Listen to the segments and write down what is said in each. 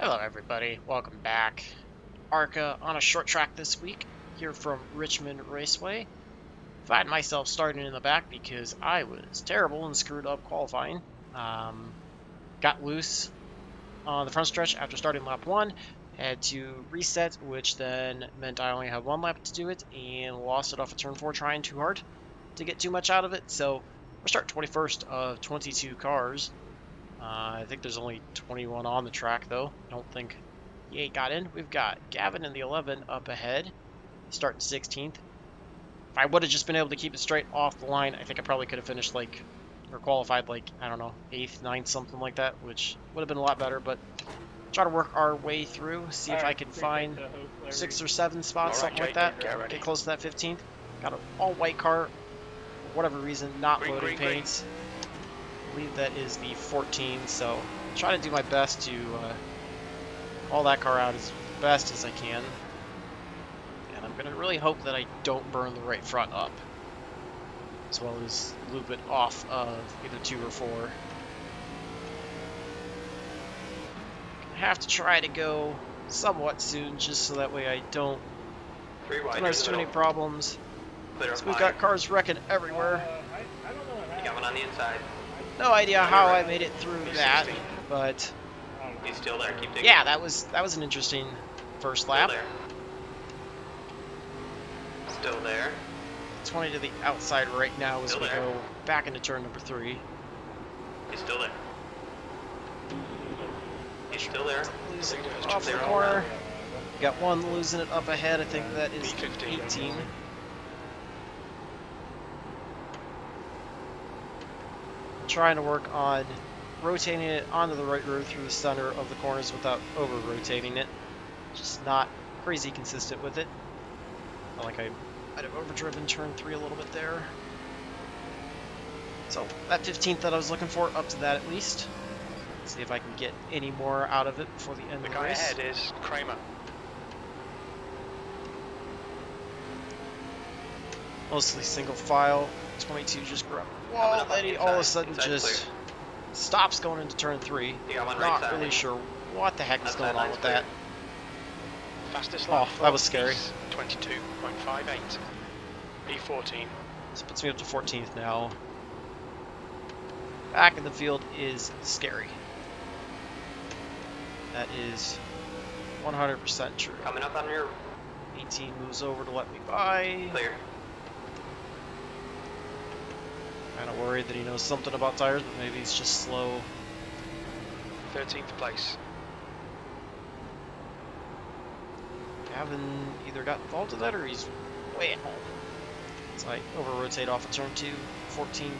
Hello everybody, welcome back. ARCA on a short track this week, here from Richmond Raceway. Find myself starting in the back because I was terrible and screwed up qualifying. Got loose on the front stretch after starting lap 1, had to reset, which then meant I only had 1 lap to do it, and lost it off of turn 4 trying too hard to get too much out of it. So we're starting 21st of 22 cars. I think there's only 21 on the track though. I don't think Yay got in. We've got Gavin in the 11 up ahead, starting 16th. If I would have just been able to keep it straight off the line, I think I probably could have finished like, or qualified like, I don't know, 8th, 9th, something like that, which would have been a lot better, but try to work our way through, see if I can find 6 or 7 spots, something like that, get close to that 15th. Got an all-white car, for whatever reason, not loading paints. I believe that is the 14, so try to do my best to haul that car out as best as I can. And I'm going to really hope that I don't burn the right front up, as well as loop it off of either 2 or 4. I have to try to go somewhat soon, just so that way I don't notice too many problems. So we've got cars wrecking everywhere. You got one on the inside. No idea how I made it through that, but He's still there. Keep digging. yeah, that was an interesting first lap. Still there. 20 to the outside right now as we go back into turn number 3. He's still there. He's still there. Losing it off the corner. Got one losing it up ahead. I think that is 18. Trying to work on rotating it onto the right road through the center of the corners without over-rotating it. Just not crazy consistent with it. Felt like I might have overdriven turn 3 a little bit there. So that 15th that I was looking for, up to that at least. See if I can get any more out of it before the end of the race. The guy ahead is Kramer. Mostly single file. 22 just grabbed a wall, then he all of a sudden just stops going into turn 3. Not really sure what the heck is going on with that. Fastest Oh, that was scary. 22.58. E14. This puts me up to 14th now. Back in the field is scary. That is 100% true. Coming up on your 18 moves over to let me by. clear. Kind of worried that he knows something about tires, but maybe he's just slow. 13th place. Gavin either got involved with that or he's way at home. So I over-rotate off of turn 2. 14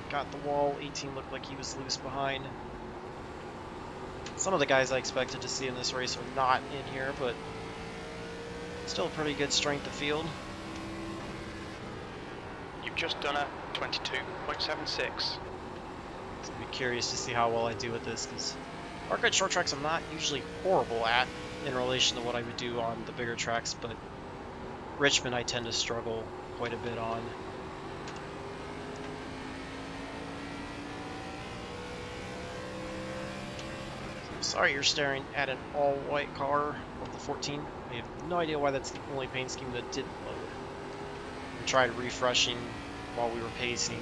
got the wall. 18 looked like he was loose behind. Some of the guys I expected to see in this race are not in here, but still pretty good strength of field. You've just done a 22.76. I'd be curious to see how well I do with this, because ARCA short tracks I'm not usually horrible at in relation to what I would do on the bigger tracks, but Richmond I tend to struggle quite a bit on. Sorry you're staring at an all-white car of the 14. I have no idea why that's the only paint scheme that didn't load. I tried refreshing while we were pacing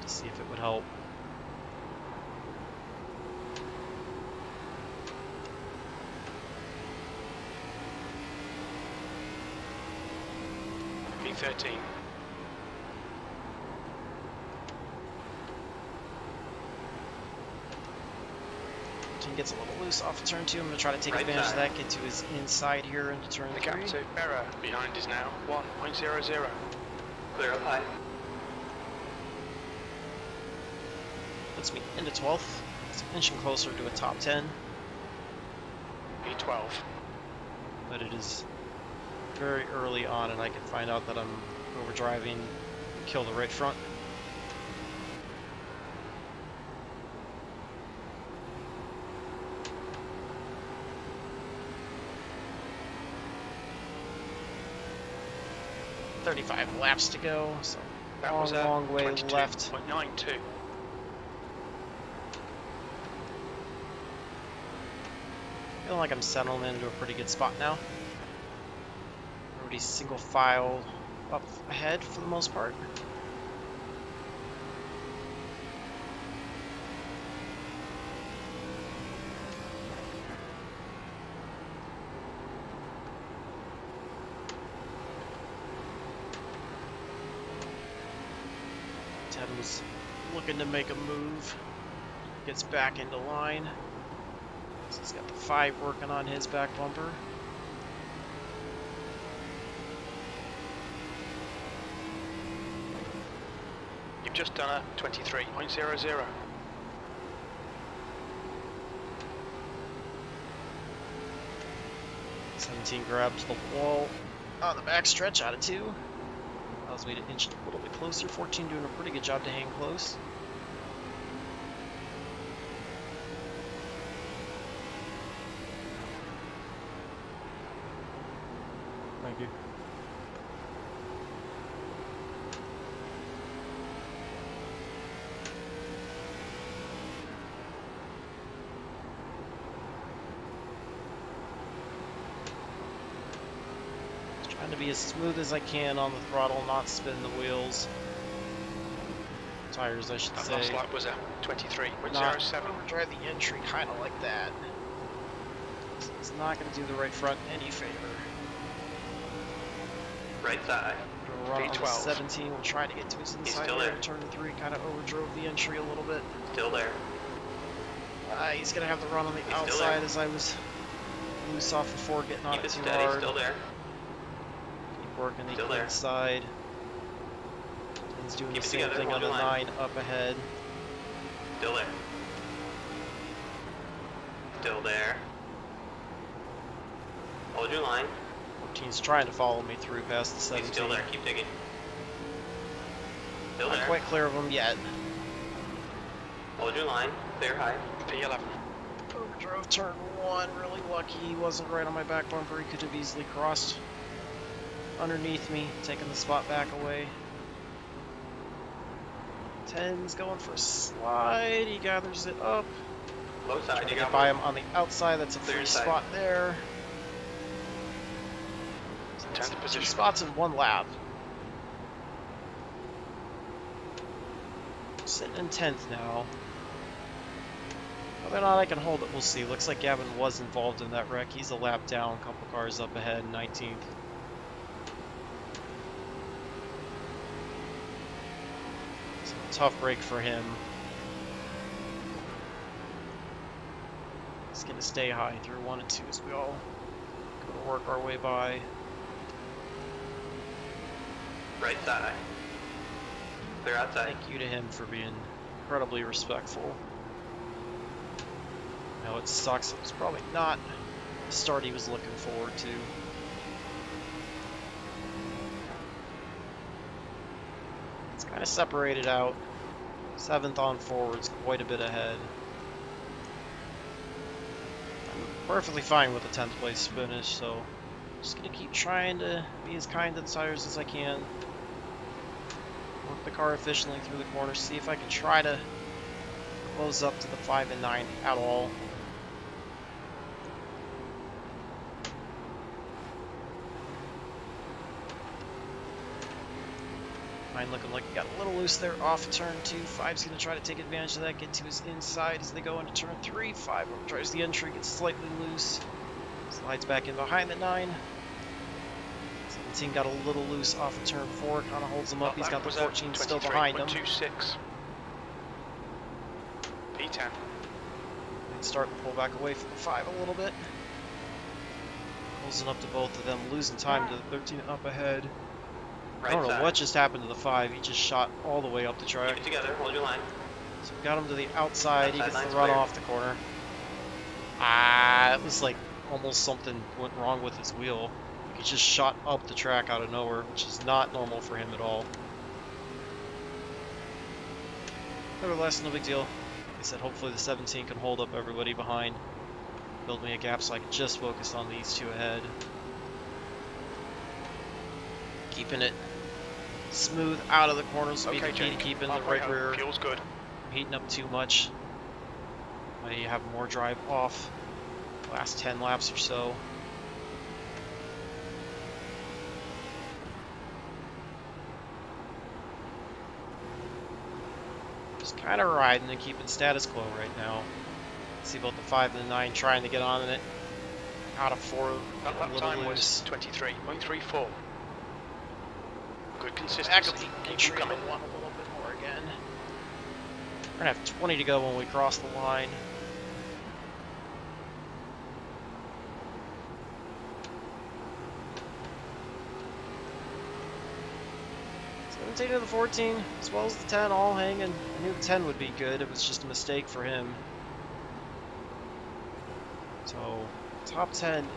to see if it would help. P13. Gets a little loose off of turn 2. I'm going to try to take advantage of that, get to his inside here into turn 3. The gap to error behind is now 1.00. Clear up high. Puts me into 12th. It's inching closer to a top 10. E12. But it is very early on, and I can find out that I'm overdriving, kill the right front. .35 laps to go, so That was a long way left. 22.92. Feeling like I'm settling into a pretty good spot now. Everybody's single file up ahead for the most part. Ted was looking to make a move. Gets back into line. So he's got the 5 working on his back bumper. You've just done a 23.00. 17 grabs the wall on the back stretch out of 2. Allows me to inch a little bit closer. 14 doing a pretty good job to hang close. Thank you. Trying to be as smooth as I can on the throttle, not spin the wheels. Tires, I should That say. last lap was a Not 23.07. overdrive the entry kind of like that. So it's not going to do the right front any favor. Right side. Gonna run on the V12. 17. We'll try to get to his inside still here there. in turn 3. Kind of overdrove the entry a little bit. Still there. He's going to have to run on the still outside there. as I was loose off before getting on Keep it it too steady. hard. Still there. Keep working the Still there. inside. He's doing Keep the it same together, thing on hold the your line. 9 up ahead. Still there. Still there. Hold your line. 14's trying to follow me through past the He's 17. still there. Keep digging. Still Not there. quite clear of him yet. Hold your line. Clear high. P11. Overdrove turn 1. Really lucky he wasn't right on my back bumper. He could have easily crossed underneath me, taking the spot back away. 10's going for a slide. He gathers it up. Low Trying side. to You get got by one. him on the outside. That's a Clear free inside. spot there. Turn to 2 position. spots in 1 lap. Sitting in 10th now. Whether or not I can hold it, we'll see. Looks like Gavin was involved in that wreck. He's a lap down, a couple cars up ahead, 19th. So tough break for him. He's going to stay high through 1 and 2 as we all go to work our way by. Right side. Clear outside. Thank you to him for being incredibly respectful. I know it sucks. It was probably not the start he was looking forward to. It's kind of separated out. 7th on forwards, quite a bit ahead. I'm perfectly fine with a 10th place finish, so I'm just going to keep trying to be as kind to the tires as I can. Work the car efficiently through the corners, see if I can try to close up to the 5 and 9 at all. Mine looking like we got a little loose there off turn 2. 5's going to try to take advantage of that, get to his inside as they go into turn 3. 5 tries the entry, gets slightly loose, slides back in behind the 9. 17 got a little loose off of turn 4, kind of holds him up. He's got the 14 still behind him. 23.26. P10. And start to pull back away from the 5 a little bit. Closing up to both of them, losing time to the 13 up ahead. Right I don't know side. what just happened to the 5. He just shot all the way up the track. Keep it together. Hold your line. So we got him to the outside. He Outside gets the line's run clear. off the corner. It was like almost something went wrong with his wheel. He just shot up the track out of nowhere, which is not normal for him at all. Nevertheless, no big deal. Like I said, hopefully the 17 can hold up everybody behind. Build me a gap so I can just focus on these 2 ahead. Keeping it smooth out of the corners will be the key to keeping the Halfway right home. rear Fuel's good. from heating up too much. You have more drive off Last 10 laps or so. Just kind of riding and keeping status quo right now. See about the 5 and the 9 trying to get on it. Out of 4, That a lap little time loose. was 23.34. Good Back up consistency. the Keep entry them coming. one a little bit more again. We're gonna have 20 to go when we cross the line. To the 14, as well as the 10, all hanging. I knew the 10 would be good. It was just a mistake for him. So, top 10,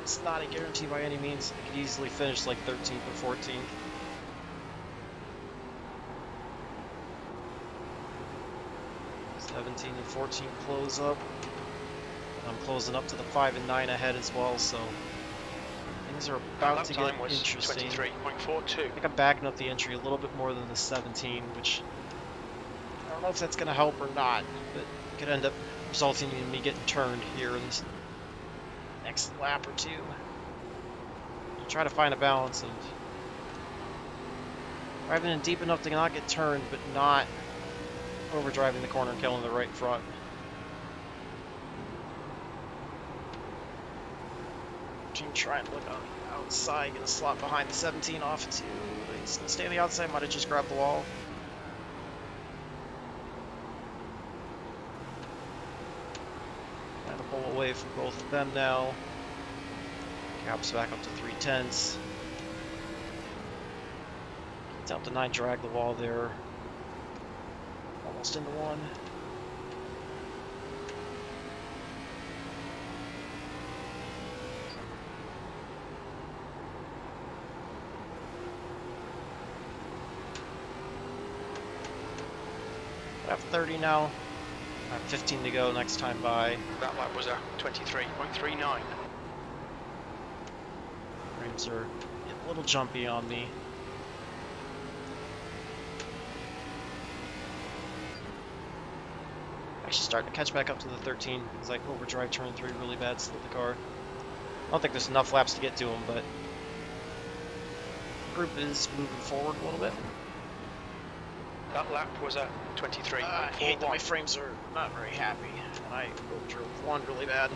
it's not a guarantee by any means. I could easily finish like 13th or 14th. '17 and 14 close up. I'm closing up to the 5 and 9 ahead as well, so things are about to get interesting. 23.42. I think I'm backing up the entry a little bit more than the 17, which I don't know if that's going to help or not, but it could end up resulting in me getting turned here in this next lap or two. You try to find a balance of driving in deep enough to not get turned, but not overdriving the corner and killing the right front. Trying to look on the outside, gonna slot behind the 17 off too. He's gonna stay on the outside, might have just grabbed the wall. Trying to pull away from both of them now. Caps back up to 3/10. Down to 9, drag the wall there. Almost into 1. I have 30 now. I have 15 to go next time by. That lap was a 23.39. Frames are getting a little jumpy on me. Actually starting to catch back up to the 13 as I overdrive turn 3 really bad, slip the car. I don't think there's enough laps to get to him, but the group is moving forward a little bit. That lap was a 23.41. I hate that my frames are not very happy, and I overdrove 1 really bad.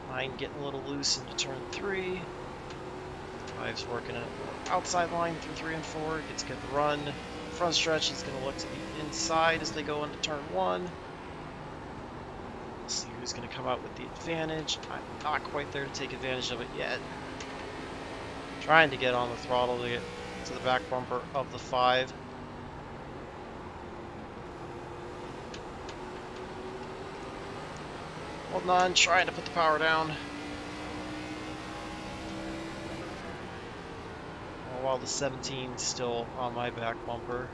Mine getting a little loose into turn 3. 5's working it outside line through 3 and 4. Gets a good run. Front stretch, he's going to look to the inside as they go into turn 1. Let's see who's going to come out with the advantage. I'm not quite there to take advantage of it yet. Trying to get on the throttle to get to the back bumper of the 5. Holding on, trying to put the power down. While the 17's still on my back bumper.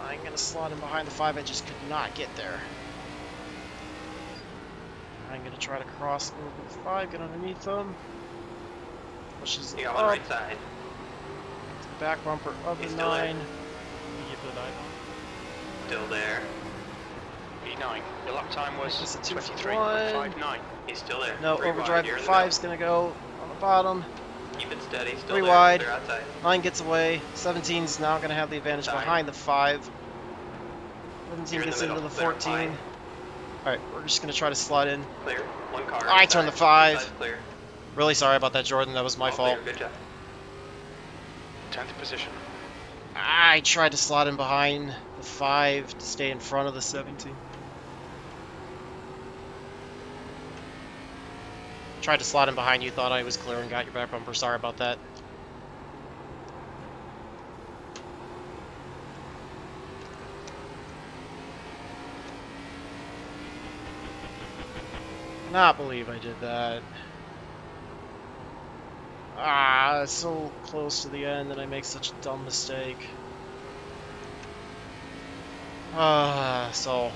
I'm going to slot in behind the 5. I just could not get there. I'm going to try to cross over the 5, get underneath them. Pushes You up. got on the right side. Back bumper of the He's still there. 9. Still there. E9. Your lap time was This is a 23.59. He's still there. No, 3 wide, overdrive. you're The in the middle. 5's going to go on the bottom. Keep it steady. Still 3 there. wide. They're outside. 9 gets away. 17's now going to have the advantage Side. behind the 5. 17 You're in gets the into middle. the They're 14. wide. Alright, we're just going to try to slot in. Clear. 1 car. I inside. turned the 5. Inside's clear. Really sorry about that, Jordan. That was my All fault. clear. Good job. 10th position. I tried to slot in behind the 5 to stay in front of the 17. Tried to slot in behind you, thought I was clear and got your back bumper. Sorry about that. Cannot believe I did that. Ah, it's so close to the end and I make such a dumb mistake. So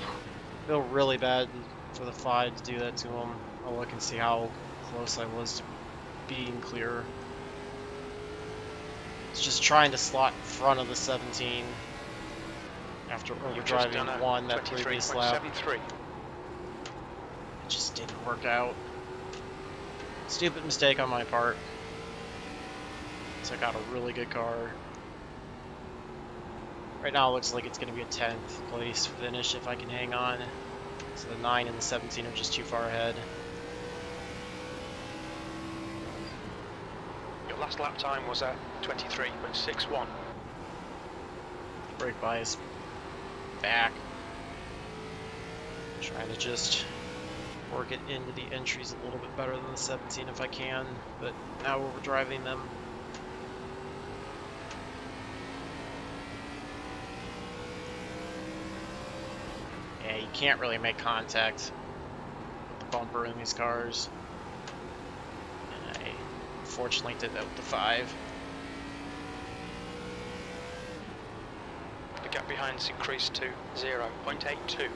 feel really bad for the 5 to do that to him. I'll look and see how close I was to being clear. It's just trying to slot in front of the 17 after overdriving one that previous lap. 23.73. It just didn't work out. Stupid mistake on my part. Took out a really good car. Right now it looks like it's going to be a 10th place finish if I can hang on. So the 9 and the 17 are just too far ahead. Your last lap time was at 23.61. Brake bias back. Trying to just work it into the entries a little bit better than the 17 if I can, but now overdriving them. Yeah, you can't really make contact with the bumper in these cars. And I unfortunately did that with the 5. The gap behind's increased to 0.82.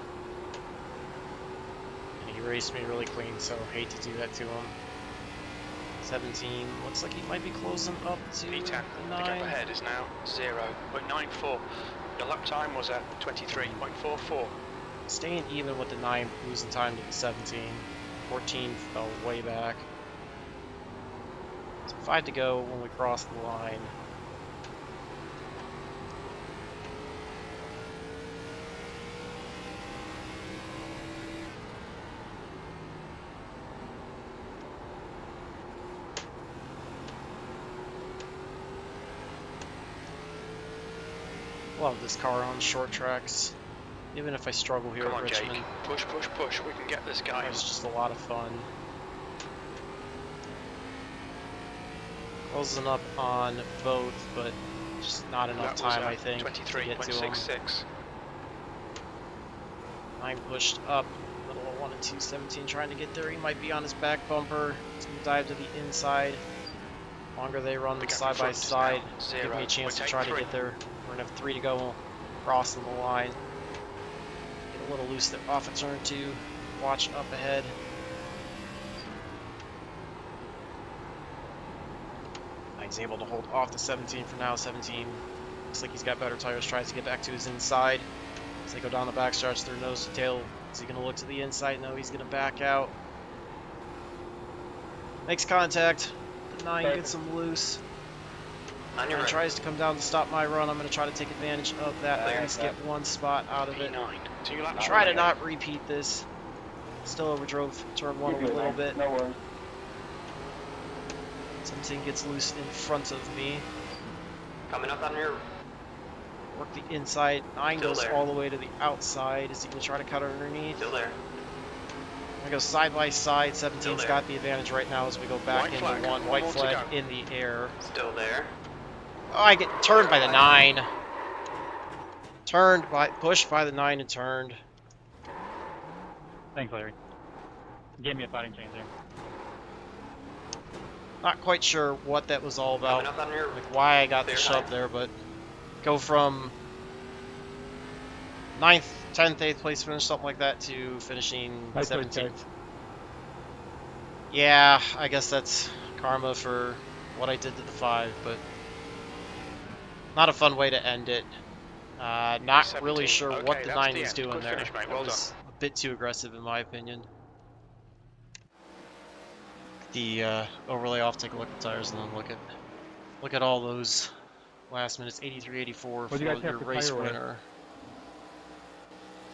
And he raced me really clean, so hate to do that to him. 17 looks like he might be closing up to P10. the The 9. gap ahead is now 0.94. Your lap time was at 23.44. Staying even with the 9, losing time to the 17. 14 fell way back. So 5 to go when we cross the line. Love this car on short tracks. Even if I struggle here Come at on, Richmond, Jake. Push, push, push. We can get this guy. it's just a lot of fun. Closing up on both, but just not enough time, I think, to get to him. 23.66. 9 pushed up, middle of 1 and 2, 17 trying to get there. He might be on his back bumper. He's going to dive to the inside. Longer they run The gap side in by front is side, now give me a chance to try to 0.83. get there. We're going to have 3 to go, crossing the line. Get a little loose there off of turn 2. Watch up ahead. He's able to hold off the 17 for now. 17 looks like he's got better tires. Tries to get back to his inside. As they go down the backstretch, their nose to tail. Is he going to look to the inside? No, he's going to back out. Makes contact. The 9 gets him loose. On your And right. tries to come down to stop my run. I'm going to try to take advantage of that. At least get one spot out of it. P9. 2 laps Try to remaining. not repeat this. Still overdrove turn 1 a little bit. No worries. 17 gets loose in front of me. Coming up on your Work the inside. 9 Still goes there. all the way to the outside. Is he going to try to cut underneath? still there. I'm going to go side by side. Still 17's there. got the advantage right now as we go back White into flag. 1. White More to flag go. in the air. Still there. Oh, I get turned by the 9. Pushed by the 9 and turned. Thanks, Larry. Gave me a fighting chance there. Not quite sure what that was all about. Coming up on your Like why I got the Clear shove high. there, but go from 9th, 10th, 8th place finish, something like that, to finishing Nice choice, 17th. guys. Yeah, I guess that's karma for what I did to the 5, but not a fun way to end it. Not 17. really sure Okay, what the that's 9 the was end. doing Good there. finish, mate. That Well was a bit too aggressive in my opinion. The overlay off, take a look at the tires, and then look at all those last minutes. 83-84 for What'd you guys have your for race tire wear? winner.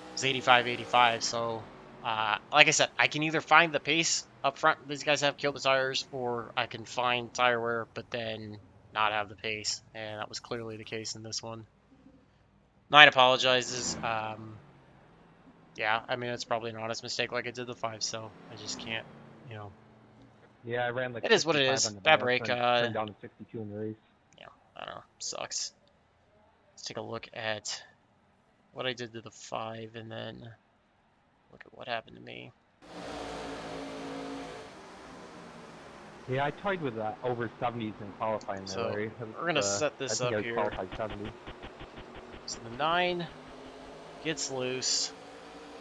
It was 85-85, so like I said, I can either find the pace up front these guys have killed the tires, or I can find tire wear but then not have the pace, and that was clearly the case in this one. 9 apologizes. Yeah, I mean, it's probably an honest mistake like I did the 5, so I just can't, you know. Yeah, I ran like It is what it 65 is. on the Bad back, break. turned down to 62 in the race. Yeah, I don't know. Sucks. Let's take a look at what I did to the 5 and then look at what happened to me. Yeah, I toyed with over 70s in qualifying there, So, Larry. we're going to set this I think up I here. qualified 70. So the 9 gets loose.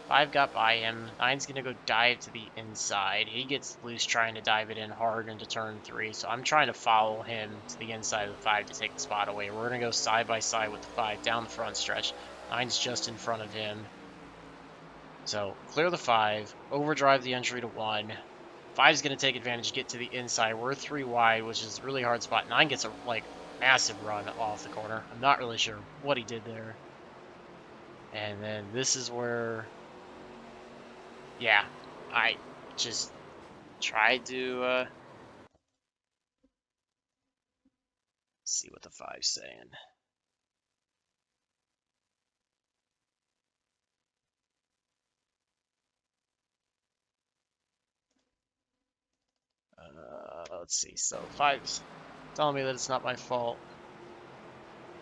5 got by him. 9's going to go dive to the inside. He gets loose trying to dive it in hard into turn 3, so I'm trying to follow him to the inside of the 5 to take the spot away. We're going to go side by side with the 5 down the front stretch. 9's just in front of him. So clear the 5, overdrive the entry to 1. 5's going to take advantage, get to the inside. We're 3 wide, which is a really hard spot. 9 gets a massive run off the corner. I'm not really sure what he did there. And then this is where, yeah, I just tried to see what the 5's saying. Let's see. So 5's telling me that it's not my fault.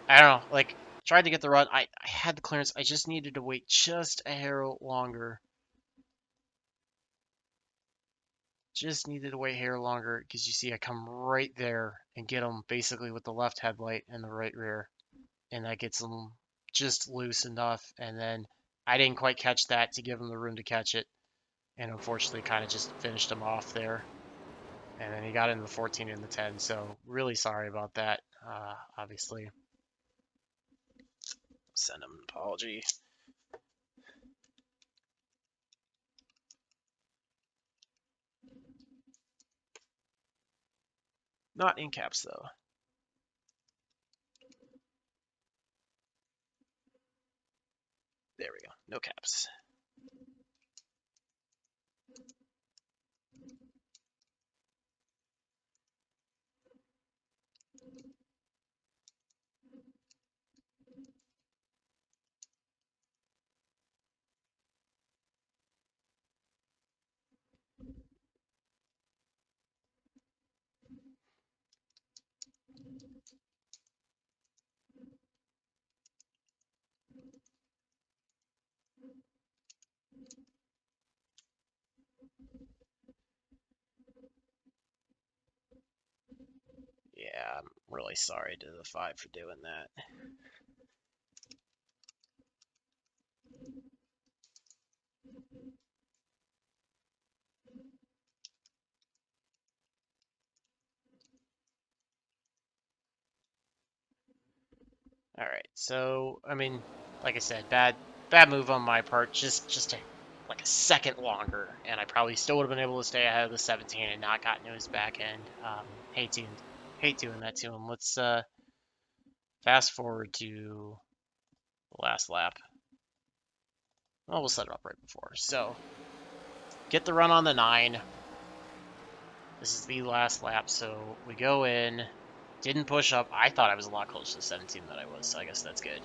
I don't know. Like, tried to get the run. I had the clearance. I just needed to wait just a hair longer. Just needed to wait a hair longer because you see I come right there and get him basically with the left headlight and the right rear. And that gets him just loose enough. And then I didn't quite catch that to give him the room to catch it. And unfortunately kind of just finished him off there. And then he got into the 14 and the 10. So really sorry about that. Obviously, send him an apology. Not in caps though. There we go. No caps. Yeah, I'm really sorry to the 5 for doing that. All right, so I mean, like I said, bad move on my part. Just like a second longer, and I probably still would have been able to stay ahead of the 17 and not gotten to his back end. Hate doing that to him. Let's fast forward to the last lap. Well, we'll set it up right before. So get the run on the 9. This is the last lap, so we go in. Didn't push up. I thought I was a lot closer to the 17 than I was, so I guess that's good.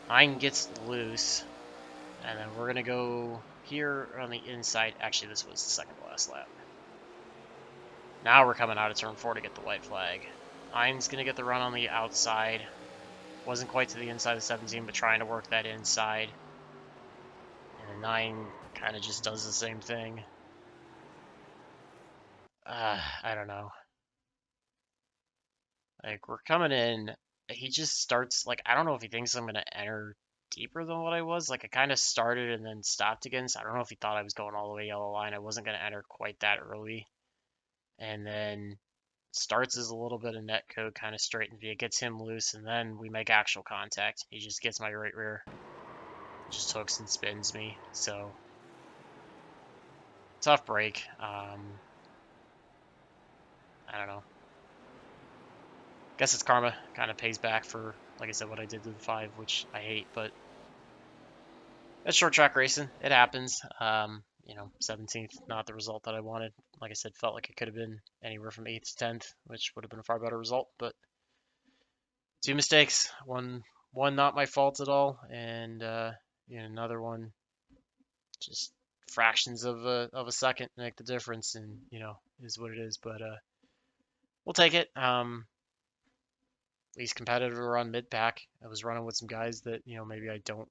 9 gets loose, and then we're going to go here on the inside. Actually, this was the second to last lap. Now we're coming out of turn 4 to get the white flag. 9's going to get the run on the outside. Wasn't quite to the inside of 17, but trying to work that inside. And 9 kind of just does the same thing. I don't know. Like, we're coming in, he just starts, like, I don't know if he thinks I'm going to enter deeper than what I was. Like, I kind of started and then stopped again, so I don't know if he thought I was going all the way yellow line. I wasn't going to enter quite that early. And then starts as a little bit of net code, kind of straightens via, gets him loose, and then we make actual contact. He just gets my right rear, just hooks and spins me. So, tough break. I don't know. Guess it's karma. Kind of pays back for, like I said, what I did to the 5, which I hate, but that's short track racing. It happens. You know, 17th, not the result that I wanted. Like I said, felt like it could have been anywhere from 8th to 10th, which would have been a far better result. But 2 mistakes. One not my fault at all, and you know, another one just fractions of a second make the difference, and you know, is what it is. But we'll take it. Least competitor on mid pack. I was running with some guys that, you know, maybe I don't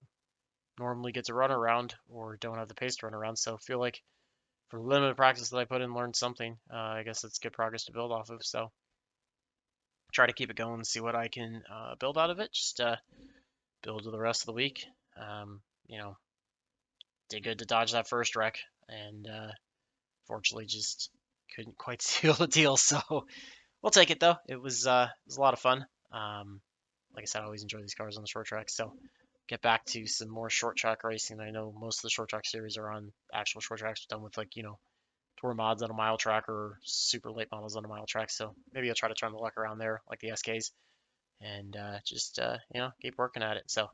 normally get to run around or don't have the pace to run around. So I feel like for the limited practice that I put in, learned something. I guess that's good progress to build off of. So try to keep it going and see what I can build out of it. Just build to the rest of the week. You know, did good to dodge that first wreck, and fortunately just couldn't quite seal the deal. So we'll take it though. It was a lot of fun. Like I said, I always enjoy these cars on the short track. So get back to some more short track racing. I know most of the short track series are on actual short tracks, done with like tour mods on a mile track or super late models on a mile track. So maybe I'll try to turn the luck around there, like the SKs, and just keep working at it. So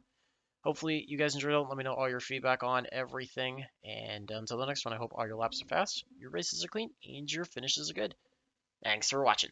hopefully you guys enjoyed it. Let me know all your feedback on everything. And until the next one, I hope all your laps are fast, your races are clean, and your finishes are good. Thanks for watching.